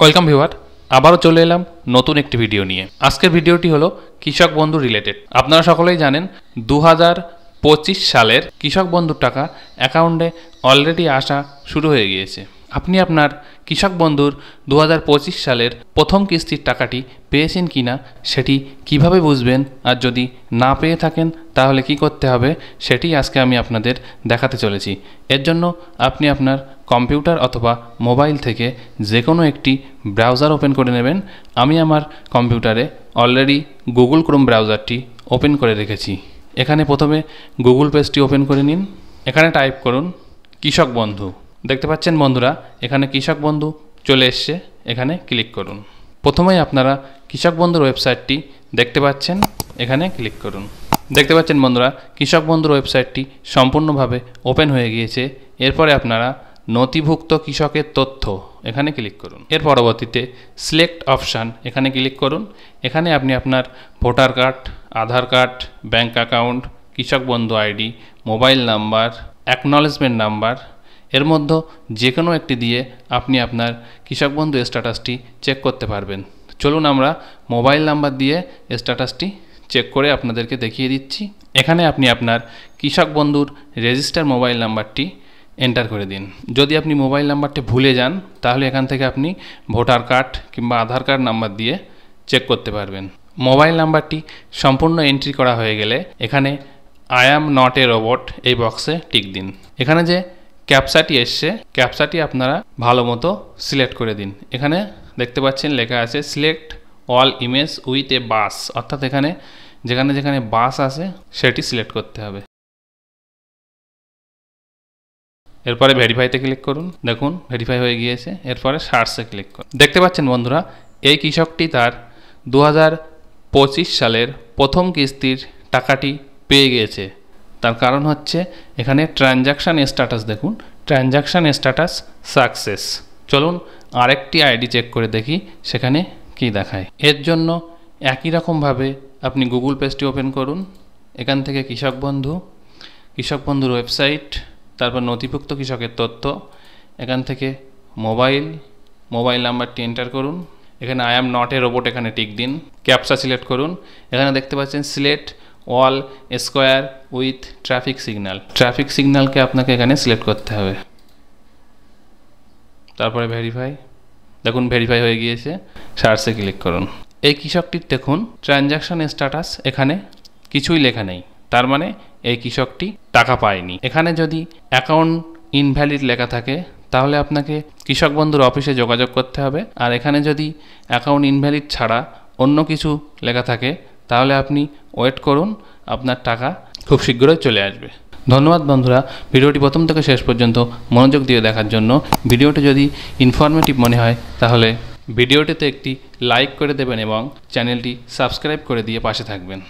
Welcome viewer, আবারও চলে এলাম নতুন একটি ভিডিও নিয়ে। আজকের ভিডিওটি হলো কৃষক বন্ধু রিলেটেড। আপনারা সকলেই জানেন 2025 সালের কৃষক বন্ধুর টাকা অ্যাকাউন্টে অলরেডি আসা শুরু হয়ে গিয়েছে। আপনি আপনার কৃষক বন্ধুর 2025 সালের প্রথম কিস্তির টাকাটি পেয়েছেন কিনা সেটি কিভাবে বুঝবেন, আর যদি না পেয়ে থাকেন তাহলে কি করতে হবে সেটি আজকে আমি আপনাদের দেখাতে চলেছি। এর জন্য আপনি আপনার কম্পিউটার অথবা মোবাইল থেকে যে কোনো একটি ব্রাউজার ওপেন করে নেবেন। আমি আমার কম্পিউটারে অলরেডি গুগল ক্রোম ব্রাউজারটি ওপেন করে রেখেছি। এখানে প্রথমে গুগল পেজটি ওপেন করে নিন। এখানে টাইপ করুন কৃষক বন্ধু। দেখতে পাচ্ছেন বন্ধুরা, এখানে কৃষক বন্ধু চলে এসছে। এখানে ক্লিক করুন। প্রথমেই আপনারা কৃষক বন্ধুর ওয়েবসাইটটি দেখতে পাচ্ছেন, এখানে ক্লিক করুন। দেখতে পাচ্ছেন বন্ধুরা, কৃষক বন্ধুর ওয়েবসাইটটি সম্পূর্ণভাবে ওপেন হয়ে গিয়েছে। এরপরে আপনারা নথিভুক্ত কৃষকের তথ্য এখানে ক্লিক করুন। এর পরবর্তীতে সিলেক্ট অপশান এখানে ক্লিক করুন। এখানে আপনি আপনার ভোটার কার্ড, আধার কার্ড, ব্যাঙ্ক অ্যাকাউন্ট, কৃষক বন্ধু ID, mobile number, acknowledgement number এর মধ্যে যে কোনো একটি দিয়ে আপনি আপনার কৃষক বন্ধু স্ট্যাটাসটি চেক করতে পারবেন। চলুন আমরা মোবাইল নাম্বার দিয়ে স্ট্যাটাসটি চেক করে আপনাদেরকে দেখিয়ে দিচ্ছি। এখানে আপনি আপনার কৃষক বন্ধুর রেজিস্টার মোবাইল নাম্বারটি এন্টার করে দিন। যদি আপনি মোবাইল নাম্বারটি ভুলে যান তাহলে এখান থেকে আপনি ভোটার কার্ড কিংবা আধার কার্ড নাম্বার দিয়ে চেক করতে পারবেন। মোবাইল নাম্বারটি সম্পূর্ণ এন্ট্রি করা হয়ে গেলে এখানে I am not a robot এই বক্সে টিক দিন। এখানে যে ক্যাপচাটি এসছে, ক্যাপচাটি আপনারা ভালো মতো সিলেক্ট করে দিন। এখানে দেখতে পাচ্ছেন লেখা আছে select all image with a bus, অর্থাৎ এখানে যেখানে যেখানে বাস আছে সেটি সিলেক্ট করতে হবে। এরপরে ভেরিফাইতে ক্লিক করুন। দেখুন ভেরিফাই হয়ে গিয়েছে। এরপরে সার্চে ক্লিক করুন। দেখতে পাচ্ছেন বন্ধুরা, এই কৃষকটি তার 2025 সালের প্রথম কিস্তির টাকাটি পেয়ে গিয়েছে। তার কারণ হচ্ছে এখানে ট্রানজাকশান স্ট্যাটাস দেখুন, ট্রানজাকশান স্ট্যাটাস সাকসেস। চলুন আরেকটি আইডি চেক করে দেখি সেখানে কি দেখায়। এর জন্য একই রকমভাবে আপনি গুগল পেজটি ওপেন করুন। এখান থেকে কৃষক বন্ধুর ওয়েবসাইট, তারপর নথিভুক্ত কৃষকের তথ্য, এখান থেকে মোবাইল নাম্বারটি এন্টার করুন। এখানে I am not a robot এখানে টিক দিন। ক্যাপচা সিলেক্ট করুন। এখানে দেখতে পাচ্ছেন select all square with traffic signal, traffic সিগন্যালকে আপনাকে এখানে সিলেক্ট করতে হবে। তারপরে ভেরিফাই, দেখুন ভেরিফাই হয়ে গিয়েছে। সার্চে ক্লিক করুন। এই কৃষকটির দেখুন ট্রানজাকশান স্ট্যাটাস এখানে কিছুই লেখা নেই, তার মানে এই কৃষকটি টাকা পায়নি। এখানে যদি অ্যাকাউন্ট ইনভ্যালিড লেখা থাকে তাহলে আপনাকে কৃষক বন্ধুর অফিসে যোগাযোগ করতে হবে। আর এখানে যদি অ্যাকাউন্ট ইনভ্যালিড ছাড়া অন্য কিছু লেখা থাকে তাহলে আপনি ওয়েট করুন, আপনার টাকা খুব শীঘ্রই চলে আসবে। ধন্যবাদ বন্ধুরা, ভিডিওটি প্রথম থেকে শেষ পর্যন্ত মনোযোগ দিয়ে দেখার জন্য। ভিডিওটি যদি ইনফরমেটিভ মনে হয় তাহলে ভিডিওটিতে একটি লাইক করে দেবেন এবং চ্যানেলটি সাবস্ক্রাইব করে দিয়ে পাশে থাকবেন।